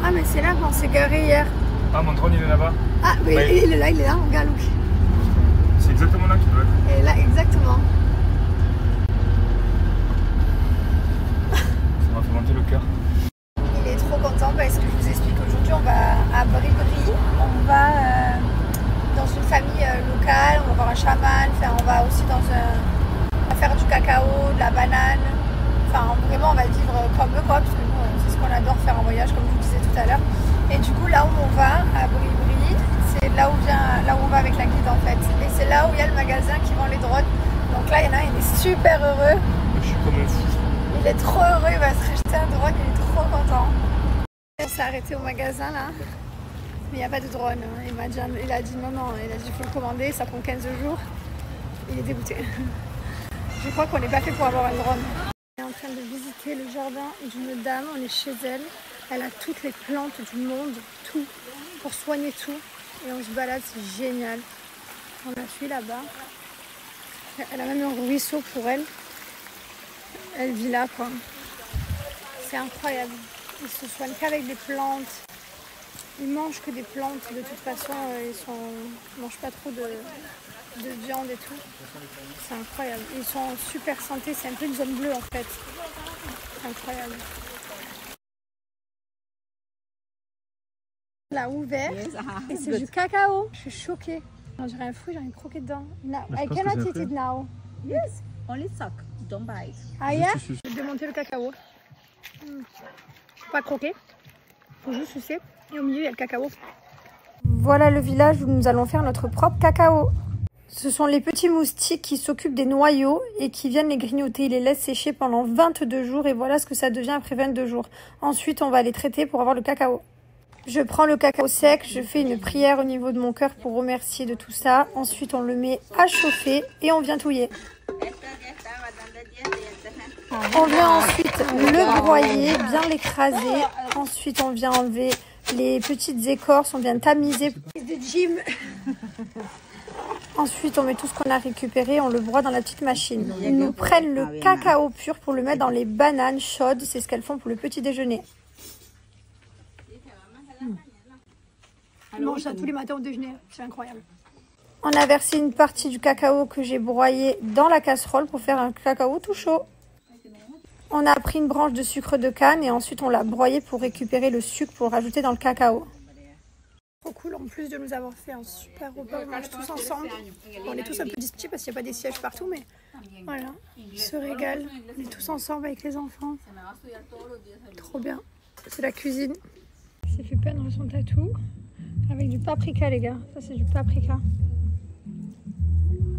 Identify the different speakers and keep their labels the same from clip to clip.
Speaker 1: Ah mais c'est là qu'on s'est garé hier.
Speaker 2: Ah, mon drone il est là-bas.
Speaker 1: Ah mais
Speaker 2: Ouais.
Speaker 1: il est là, regarde Luc.
Speaker 2: C'est exactement là qu'il doit être.
Speaker 1: Et là, exactement.
Speaker 2: Ça m'a fait monter le cœur.
Speaker 1: Il est trop content parce que je vous explique aujourd'hui on va à Brie-Brie, on va dans une famille locale, on va voir un chaman, enfin, on va aussi on va faire du cacao, de la banane, enfin vraiment on va vivre comme eux quoi, parce que nous c'est ce qu'on adore faire en voyage comme je vous disais tout à l'heure. Et du coup là où on va à Brie-Brie, c'est là où on va avec la guide en fait. Et c'est là où il y a le magasin qui vend les drones. Donc là il y en a un, il est super heureux.
Speaker 2: Je suis comme un fou.
Speaker 1: Il est trop heureux, il va se racheter un drone, il est trop content. On s'est arrêté au magasin là, mais il n'y a pas de drone. Il a dit non, il a dit il faut le commander, ça prend 15 jours. Il est dégoûté. Je crois qu'on n'est pas fait pour avoir un drone. On est en train de visiter le jardin d'une dame, on est chez elle. Elle a toutes les plantes du monde, tout, pour soigner tout. Et on se balade, c'est génial. On la suit là-bas. Elle a même un ruisseau pour elle. Elle vit là quoi. C'est incroyable. Ils se soignent qu'avec des plantes. Ils mangent que des plantes. De toute façon, ils mangent pas trop de viande et tout. C'est incroyable. Ils sont en super santé. C'est un peu une zone bleue en fait. C'est incroyable. On l'a ouvert et c'est du cacao. Je suis choquée. On dirait un fruit, j'ai envie de croquer dedans. No, I cannot eat it now.
Speaker 3: Yes, only suck, don't bite.
Speaker 1: Ah yeah? Je vais démonter le cacao. Faut pas croquer. Faut juste sucer. Et au milieu, il y a le cacao. Voilà le village où nous allons faire notre propre cacao. Ce sont les petits moustiques qui s'occupent des noyaux et qui viennent les grignoter. Ils les laissent sécher pendant 22 jours et voilà ce que ça devient après 22 jours. Ensuite, on va les traiter pour avoir le cacao. Je prends le cacao sec, je fais une prière au niveau de mon cœur pour remercier de tout ça. Ensuite, on le met à chauffer et on vient touiller. On vient ensuite le broyer, bien l'écraser. Ensuite, on vient enlever les petites écorces, on vient tamiser. De gym. Ensuite, on met tout ce qu'on a récupéré, on le broie dans la petite machine. Ils nous prennent le cacao pur pour le mettre dans les bananes chaudes. C'est ce qu'elles font pour le petit déjeuner. On mange ça tous les matins au déjeuner, c'est incroyable. On a versé une partie du cacao que j'ai broyé dans la casserole pour faire un cacao tout chaud. On a pris une branche de sucre de canne et ensuite on l'a broyé pour récupérer le sucre pour le rajouter dans le cacao. Trop cool, en plus de nous avoir fait un super repas, on mange tous ensemble. On est tous un peu dispersés parce qu'il n'y a pas des sièges partout, mais voilà, on se régale. On est tous ensemble avec les enfants. Trop bien. C'est la cuisine. Il s'est fait peindre son tatou. Avec du paprika les gars, ça c'est du paprika.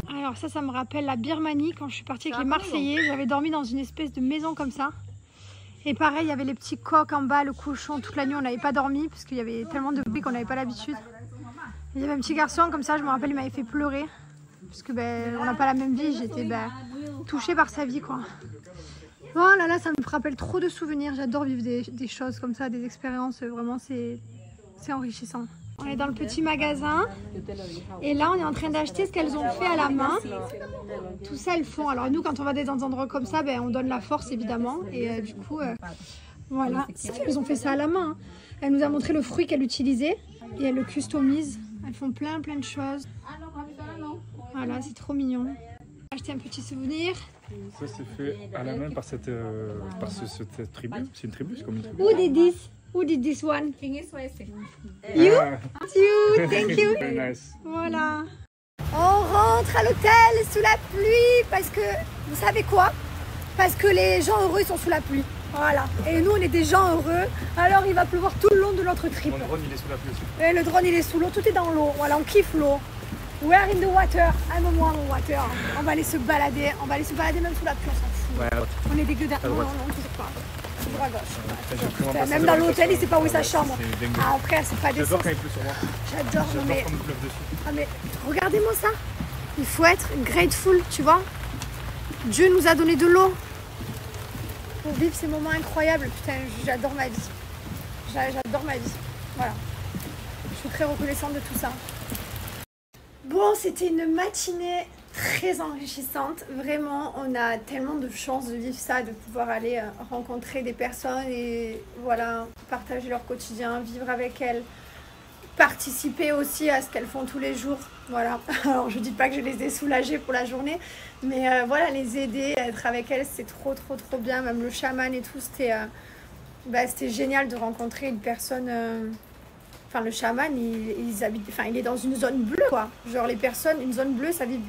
Speaker 1: Alors ça me rappelle la Birmanie quand je suis partie avec les Marseillais. J'avais dormi dans une espèce de maison comme ça. Et pareil, il y avait les petits coqs en bas, le cochon. Toute la nuit on n'avait pas dormi parce qu'il y avait tellement de bruit qu'on n'avait pas l'habitude. Il y avait un petit garçon comme ça, je me rappelle, il m'avait fait pleurer. Parce que on n'a pas la même vie, j'étais touchée par sa vie quoi. Oh là là, ça me rappelle trop de souvenirs. J'adore vivre des choses comme ça, des expériences. Vraiment c'est enrichissant. On est dans le petit magasin et là on est en train d'acheter ce qu'elles ont fait à la main. Tout ça elles font. Alors nous quand on va dans des endroits comme ça, on donne la force évidemment. Et du coup, voilà, elles ont fait ça à la main. Elle nous a montré le fruit qu'elle utilisait et elles le customisent. Elles font plein de choses. Voilà, c'est trop mignon. Acheter un petit souvenir.
Speaker 2: Ça c'est fait à la main par cette tribu. C'est une tribu, c'est comme une tribu.
Speaker 1: Who did this? Who did this one? You? You? Thank you.
Speaker 2: Very nice.
Speaker 1: Voilà. On rentre à l'hôtel sous la pluie parce que, vous savez quoi? Parce que les gens heureux sont sous la pluie. Voilà. Et nous on est des gens heureux. Alors il va pleuvoir tout le long de notre trip.
Speaker 2: Mon drone il est sous la pluie aussi.
Speaker 1: Et le drone il est sous l'eau, tout est dans l'eau. Voilà, on kiffe l'eau. We are in the water. I'm on water. On va aller se balader. On va aller se balader même sous la pluie, on s'en fout.
Speaker 2: Ouais,
Speaker 1: on est des gueux non, toujours pas. Toujours à gauche. Même dans l'hôtel, il sait pas où est sa chambre. Ah frère, c'est pas des.
Speaker 2: J'adore quand il pleut sur moi.
Speaker 1: J'adore, mais.
Speaker 2: Quand il pleut dessus.
Speaker 1: Ah mais regardez-moi ça. Il faut être grateful, tu vois. Dieu nous a donné de l'eau pour vivre ces moments incroyables. Putain, j'adore ma vie. J'adore ma vie. Voilà. Je suis très reconnaissante de tout ça. Bon, c'était une matinée très enrichissante. Vraiment, on a tellement de chance de vivre ça, de pouvoir aller rencontrer des personnes et voilà, partager leur quotidien, vivre avec elles, participer aussi à ce qu'elles font tous les jours. Voilà. Alors je dis pas que je les ai soulagées pour la journée, mais voilà, les aider, être avec elles, c'est trop bien. Même le chaman et tout, c'était génial de rencontrer une personne. Enfin, le chaman, il est dans une zone bleue, quoi. Genre, les personnes, une zone bleue, ça vit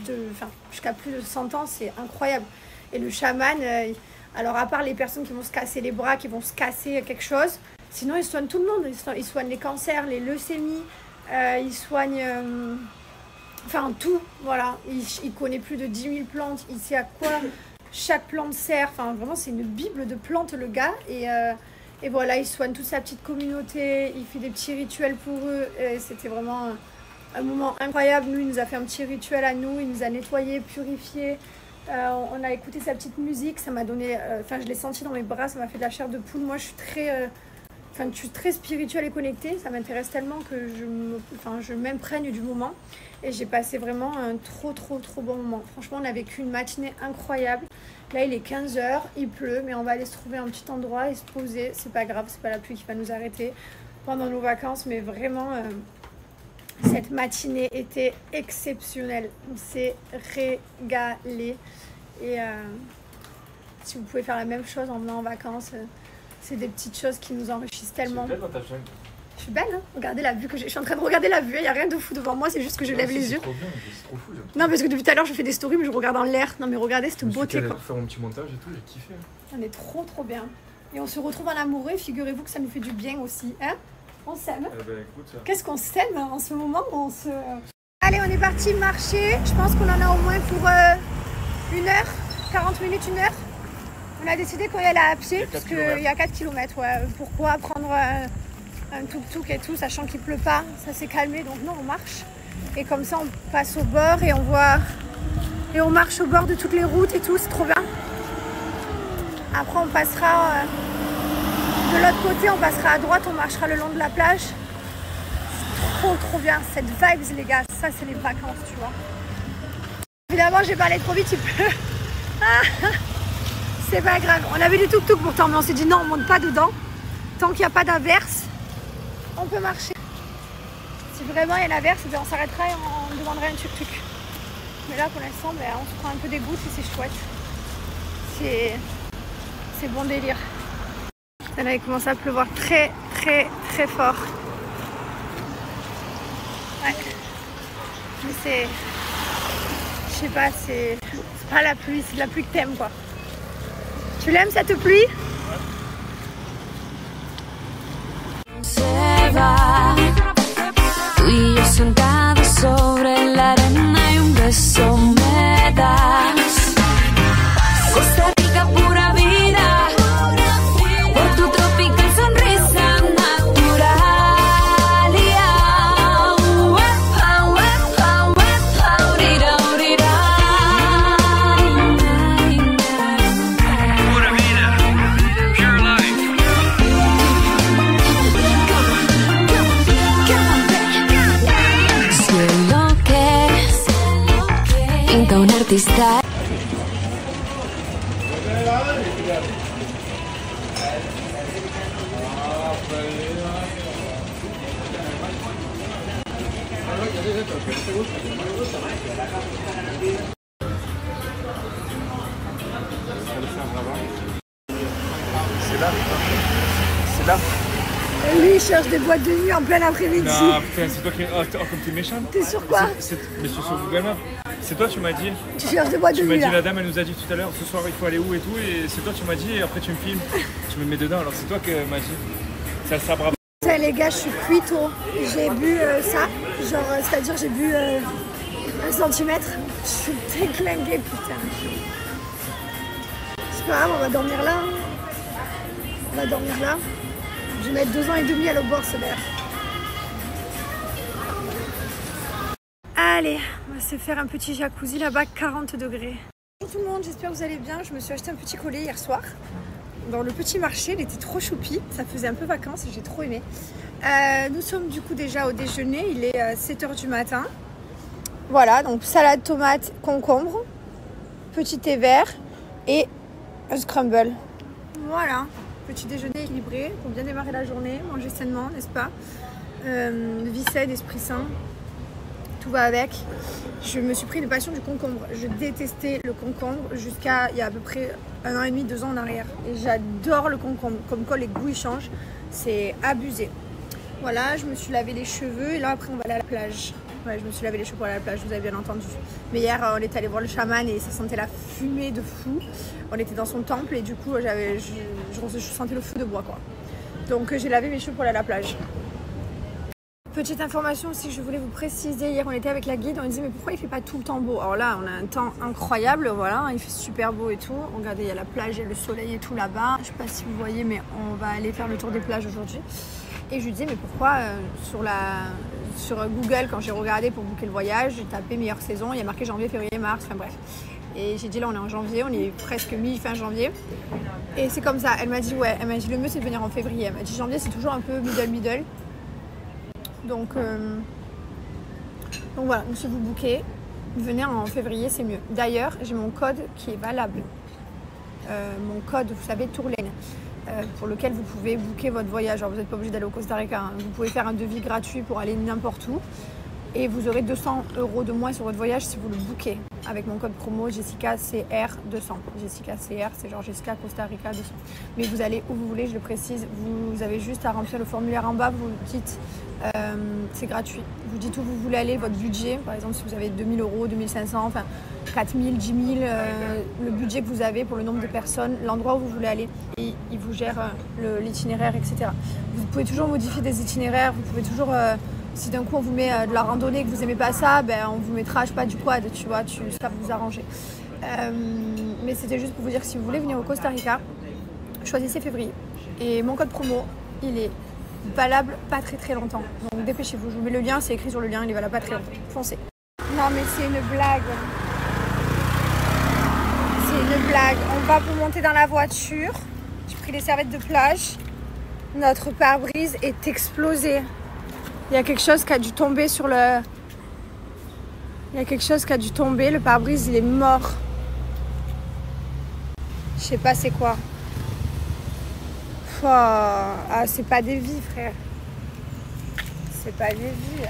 Speaker 1: jusqu'à plus de 100 ans, c'est incroyable. Et le chaman, alors à part les personnes qui vont se casser les bras, qui vont se casser quelque chose, sinon, il soigne tout le monde. Il soigne les cancers, les leucémies, il soigne... tout, voilà. Il connaît plus de 10 000 plantes, il sait à quoi chaque plante sert. Enfin, vraiment, c'est une bible de plantes, le gars. Et voilà, il soigne toute sa petite communauté, il fait des petits rituels pour eux. C'était vraiment un moment incroyable. Nous, il nous a fait un petit rituel à nous, il nous a nettoyés, purifiés. On a écouté sa petite musique, ça m'a donné... je l'ai senti dans mes bras, ça m'a fait de la chair de poule. Moi, je suis très spirituelle et connectée. Ça m'intéresse tellement que je m'imprègne du moment. Et j'ai passé vraiment un trop bon moment. Franchement, on a vécu une matinée incroyable. Là, il est 15 h, il pleut, mais on va aller se trouver un petit endroit et se poser. C'est pas grave, c'est pas la pluie qui va nous arrêter pendant nos vacances. Mais vraiment, cette matinée était exceptionnelle. On s'est régalé. Et si vous pouvez faire la même chose en venant en vacances, c'est des petites choses qui nous enrichissent tellement.
Speaker 2: C'est belle dans ta jungle.
Speaker 1: Je suis belle, hein. Regardez la vue que j'ai. Je suis en train de regarder la vue, il n'y a rien de fou devant moi, c'est juste que je lève les yeux.
Speaker 2: C'est trop bien, c'est trop fou.
Speaker 1: Non, parce que depuis tout à l'heure, je fais des stories, mais je regarde en l'air. Non, mais regardez cette beauté, quoi.
Speaker 2: Faire mon petit montage et tout, j'ai kiffé.
Speaker 1: On est trop bien. Et on se retrouve en amoureux, figurez-vous que ça nous fait du bien aussi, hein. On s'aime. Qu'est-ce qu'on s'aime en ce moment où Allez, on est parti marcher. Je pense qu'on en a au moins pour 1 heure, 40 minutes, 1 heure. On a décidé qu'on y allait à pied, parce qu'il y a 4 km. Ouais. Pourquoi prendre un tuk-tuk et tout, sachant qu'il pleut pas, ça s'est calmé, donc non, on marche. Et comme ça, on passe au bord et on marche au bord de toutes les routes et tout, c'est trop bien. Après, on passera de l'autre côté, on passera à droite, on marchera le long de la plage. C'est trop bien, cette vibes, les gars, ça, c'est les vacances, tu vois. Évidemment, j'ai parlé trop vite, il pleut. C'est pas grave, on avait des tuk-tuk pourtant, mais on s'est dit non, on monte pas dedans. Tant qu'il n'y a pas d'averse, on peut marcher. Si vraiment il y a l'averse, on s'arrêtera et on demanderait un tuk-tuk. Mais là, pour l'instant, on se prend un peu des gouttes et c'est chouette. C'est bon délire. Là, il commence à pleuvoir très fort. Ouais. Mais c'est... Je sais pas, c'est pas la pluie, c'est de la pluie que t'aimes, quoi. Tu l'aimes, cette pluie ?
Speaker 4: Se va, tú y yo sentados sobre la arena y un beso me das. Costa Rica pura vida, por tu tropical sonrisa natural. Wepa, wepa, wepa, urira, urira.
Speaker 5: Pura vida, pure life.
Speaker 4: Cielo que pinta un artista.
Speaker 2: C'est là.
Speaker 1: Lui, il cherche des boîtes de nuit en plein après-midi.
Speaker 2: Non, putain, c'est toi qui... Oh, comme t'es méchant.
Speaker 1: T'es sur quoi?
Speaker 2: Mais sur Google Maps. C'est toi, tu m'as dit.
Speaker 1: Tu cherches des boîtes de
Speaker 2: Tu m'as
Speaker 1: nuit,
Speaker 2: dit,
Speaker 1: là.
Speaker 2: la dame, elle nous a dit tout à l'heure, ce soir, il faut aller où et tout. Et c'est toi, tu m'as dit, et après, tu me filmes. Tu me mets dedans, alors c'est toi qui m'as dit. C'est ça, bravo.
Speaker 1: Putain, les gars, je suis cuito. J'ai bu ça. Genre, c'est-à-dire, j'ai bu 1 centimètre. Je suis déglinguée, putain. C'est pas grave, on va dormir là. On va dormir là. Je vais mettre 2 ans et demi à l'autre bord, ce verre. Allez, on va se faire un petit jacuzzi là-bas, 40 degrés. Bonjour tout le monde, j'espère que vous allez bien. Je me suis acheté un petit collier hier soir. Dans le petit marché, il était trop choupi. Ça faisait un peu vacances et j'ai trop aimé. Nous sommes du coup déjà au déjeuner. Il est 7 h du matin. Voilà, donc salade, tomate, concombre, petit thé vert et un scramble. Voilà, petit déjeuner équilibré pour bien démarrer la journée, manger sainement, n'est-ce pas? Vie saine, esprit sain, tout va avec. Je me suis pris une passion du concombre. Je détestais le concombre jusqu'à il y a à peu près 1 an et demi, 2 ans en arrière. Et j'adore le concombre, comme quoi les goûts ils changent, c'est abusé. Voilà, je me suis lavé les cheveux et là après on va aller à la plage. Ouais, je me suis lavé les cheveux pour aller à la plage, vous avez bien entendu. Mais hier on était allé voir le chaman et ça sentait la fumée de fou. On était dans son temple et du coup je sentais le feu de bois quoi. Donc j'ai lavé mes cheveux pour aller à la plage. Petite information aussi que je voulais vous préciser, hier on était avec la guide, on disait mais pourquoi il fait pas tout le temps beau? Alors là on a un temps incroyable, voilà, il fait super beau et tout. Regardez, il y a la plage, il y a le soleil et tout là-bas. Je sais pas si vous voyez mais on va aller faire le tour des plages aujourd'hui. Et je lui disais mais pourquoi sur Google quand j'ai regardé pour booker le voyage, j'ai tapé meilleure saison, il y a marqué janvier, février, mars, enfin bref. Et j'ai dit là on est en janvier, on est presque mi-fin janvier. Et c'est comme ça, elle m'a dit ouais, elle m'a dit le mieux c'est de venir en février. Elle m'a dit janvier c'est toujours un peu middle. Donc voilà, donc si vous bookez, venez en février, c'est mieux. D'ailleurs, j'ai mon code qui est valable. Mon code, vous savez, Tourlaine, pour lequel vous pouvez booker votre voyage. Alors, vous n'êtes pas obligé d'aller au Costa Rica. Hein. Vous pouvez faire un devis gratuit pour aller n'importe où. Et vous aurez 200 € de moins sur votre voyage si vous le bookez. Avec mon code promo JessicaCR200. JessicaCR, c'est genre Jessica Costa Rica 200. Mais vous allez où vous voulez, je le précise. Vous avez juste à remplir le formulaire en bas. Vous dites... c'est gratuit. Vous dites où vous voulez aller, votre budget. Par exemple, si vous avez 2000 €, 2500, enfin 4000, 10 000, le budget que vous avez pour le nombre de personnes, l'endroit où vous voulez aller. Et il vous gère l'itinéraire, etc. Vous pouvez toujours modifier des itinéraires. Vous pouvez toujours, si d'un coup on vous met de la randonnée et que vous n'aimez pas ça, ben, on vous mettra, je sais pas, du quad, tu vois, ça va vous arranger. Mais c'était juste pour vous dire que si vous voulez venir au Costa Rica, choisissez février. Et mon code promo, il est valable pas très longtemps. Donc dépêchez-vous, je vous mets le lien, c'est écrit sur le lien, il est valable pas très longtemps. Foncez. Non mais c'est une blague. C'est une blague. On va pour monter dans la voiture. J'ai pris les serviettes de plage. Notre pare-brise est explosé. Il y a quelque chose qui a dû tomber sur le... Il y a quelque chose qui a dû tomber. Le pare-brise, il est mort. Je sais pas c'est quoi. Ah, c'est pas des vies, frère. C'est pas des vies.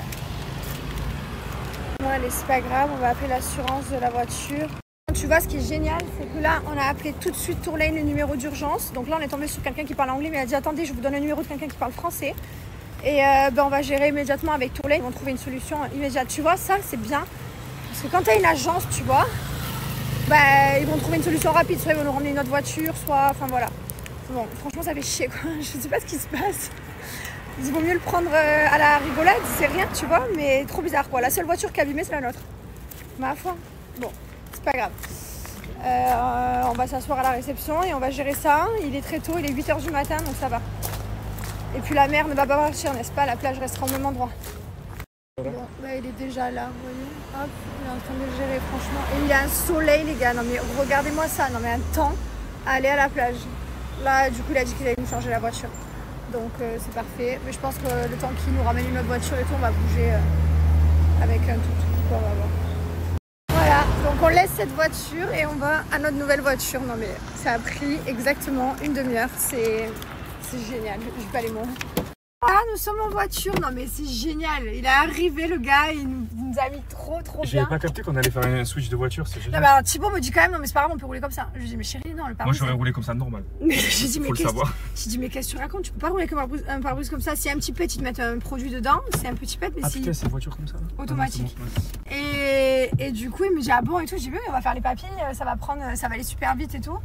Speaker 1: Bon, allez, c'est pas grave, on va appeler l'assurance de la voiture. Tu vois, ce qui est génial, c'est que là, on a appelé tout de suite Tourlaine, le numéro d'urgence. Donc là, on est tombé sur quelqu'un qui parle anglais, mais il a dit attendez, je vous donne le numéro de quelqu'un qui parle français. Et on va gérer immédiatement avec Tourlaine. Ils vont trouver une solution immédiate. Tu vois, ça, c'est bien. Parce que quand tu as une agence, tu vois, ils vont trouver une solution rapide. Soit ils vont nous ramener une autre voiture, soit... Enfin, voilà. Bon, franchement, ça fait chier, quoi. Je sais pas ce qui se passe. Il vaut mieux le prendre à la rigolade, c'est rien, tu vois, mais trop bizarre, quoi. La seule voiture qui est abîmée, c'est la nôtre. Ma foi. Bon, c'est pas grave. On va s'asseoir à la réception et on va gérer ça. Il est très tôt, il est 8 h du matin, donc ça va. Et puis la mer ne va pas partir, n'est-ce pas? La plage restera au même endroit. Bon, il est déjà là, vous voyez. Hop, il est en train de le gérer, franchement. Et il y a un soleil, les gars. Non, mais regardez-moi ça. Non, mais un temps à aller à la plage. Là, du coup, il a dit qu'il allait nous changer la voiture. Donc, c'est parfait. Mais je pense que le temps qu'il nous ramène une autre voiture et tout, on va bouger avec un tout. On va voir. Voilà, donc on laisse cette voiture et on va à notre nouvelle voiture. Non, mais ça a pris exactement une demi-heure. C'est génial. J'ai pas les mots. Ah, nous sommes en voiture. Non, mais c'est génial. Il est arrivé, le gars. Il nous a mis trop bien.
Speaker 2: J'avais pas capté qu'on allait faire un switch de voiture. C'est génial.
Speaker 1: Non, mais alors, Thibaut me dit quand même, non, mais c'est pas grave, on peut rouler comme ça. Je lui dis, mais chérie, non, le pare-brise.
Speaker 2: Moi, j'aurais roulé comme ça normal.
Speaker 1: J'ai dit, mais qu'est-ce que tu racontes? Tu peux pas rouler comme un pare-brise comme ça. Si y a un petit pet, ils te mettent un produit dedans. C'est un petit pet, mais
Speaker 2: ah,
Speaker 1: si.
Speaker 2: Putain, c'est une voiture comme ça.
Speaker 1: Automatique.
Speaker 2: Ah, bon,
Speaker 1: et du coup, il me dit, ah bon, et tout. J'ai vu, on va faire les papiers, ça va aller super vite et tout.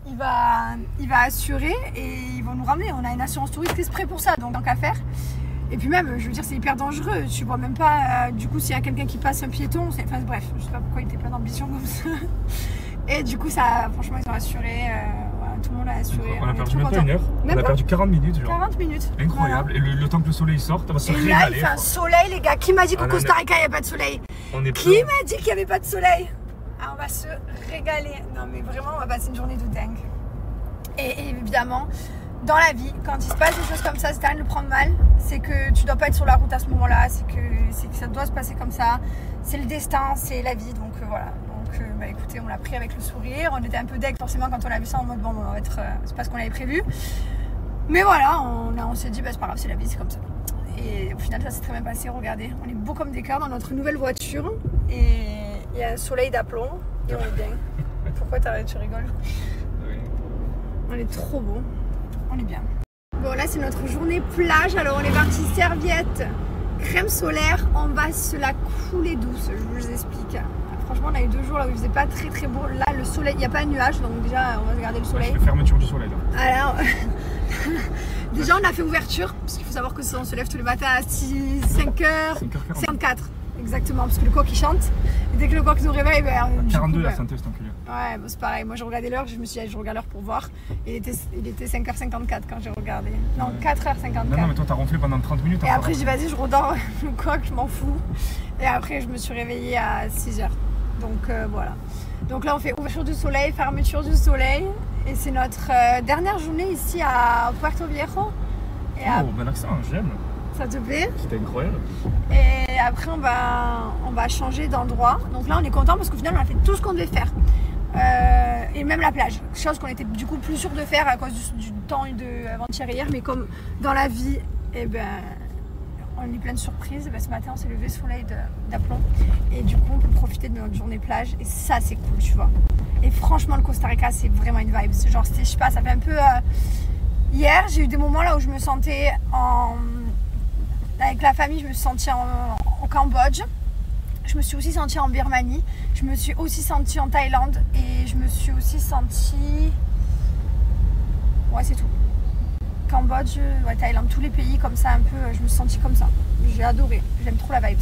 Speaker 1: Il va assurer et ils vont nous ramener. On a une assurance touriste exprès pour ça, donc tant qu'à faire. Et puis même, je veux dire, c'est hyper dangereux. Tu vois même pas, du coup, s'il y a quelqu'un qui passe un piéton, enfin bref, je sais pas pourquoi il était plein d'ambition comme ça. Et du coup, ça, franchement, ils ont assuré, voilà, tout le monde a assuré.
Speaker 2: On a perdu même pas une heure, on a perdu 40 minutes. Genre.
Speaker 1: 40 minutes.
Speaker 2: Incroyable. Voilà. Et le temps que le soleil sorte, on va se régaler.
Speaker 1: Là, il fait un soleil, les gars. Qui m'a dit qu'au Costa Rica, il n'y a pas de soleil? Qui m'a dit qu'il n'y avait pas de soleil? Ah, on va se régaler. Non, mais vraiment, on va passer une journée de dingue. Et évidemment, dans la vie, quand il se passe des choses comme ça, c'est rien de le prendre mal. C'est que tu dois pas être sur la route à ce moment-là, c'est que ça doit se passer comme ça. C'est le destin, c'est la vie, donc voilà. Donc bah, écoutez, on l'a pris avec le sourire. On était un peu deg forcément quand on a vu ça en mode bon, on va être, c'est pas ce qu'on avait prévu. Mais voilà, on s'est dit bah, c'est pas grave, c'est la vie, c'est comme ça. Et au final, ça s'est très bien passé. Regardez, on est beau comme des cœurs dans notre nouvelle voiture. Et il y a un soleil d'aplomb et on est bien. Pourquoi tu rigoles? On est trop beau. On est bien. Bon, là, c'est notre journée plage. Alors, on est parti serviette, crème solaire. On va se la couler douce, je vous explique. Franchement, on a eu 2 jours là où il faisait pas très beau. Là, le soleil, il n'y a pas de nuage. Donc déjà, on va regarder le soleil.
Speaker 2: La fermeture du soleil là.
Speaker 1: Alors, déjà, on a fait ouverture. Parce qu'il faut savoir que on se lève tous les matins à 5h54. Exactement, parce que le coq il chante. Et dès que le coq nous réveille, ben,
Speaker 2: 42 la synthèse, cet enculé.
Speaker 1: Ouais, bon, c'est pareil. Moi, j'ai regardé l'heure. Je me suis dit, je regarde l'heure pour voir. Il était 5h54 quand j'ai regardé. Non, 4h54.
Speaker 2: Non, mais toi, t'as ronflé pendant 30 minutes.
Speaker 1: Et après, je dis, vas-y, je redors le coq, je m'en fous. Et après, je me suis réveillée à 6h. Donc, voilà. Donc là, on fait ouverture du soleil, fermeture du soleil. Et c'est notre dernière journée ici à Puerto Viejo. Et
Speaker 2: oh, bel accent, j'aime.
Speaker 1: Ça te plaît?
Speaker 2: C'était incroyable.
Speaker 1: Et après, on va changer d'endroit. Donc là, on est content parce qu'au final, on a fait tout ce qu'on devait faire. Et même la plage. Chose qu'on était du coup plus sûr de faire à cause du temps de avant-hier. Mais comme dans la vie, eh ben, on est plein de surprises. Et ben, ce matin, on s'est levé soleil d'aplomb. Et du coup, on peut profiter de notre journée plage. Et ça, c'est cool, tu vois. Et franchement, le Costa Rica, c'est vraiment une vibe. Genre, je sais pas, ça fait un peu... Hier, j'ai eu des moments là où je me sentais avec la famille, je me suis sentie au Cambodge. Je me suis aussi sentie en Birmanie. Je me suis aussi sentie en Thaïlande. Et je me suis aussi sentie... Ouais, c'est tout. Cambodge, ouais, Thaïlande, tous les pays comme ça un peu. Je me suis sentie comme ça. J'ai adoré. J'aime trop la vibe.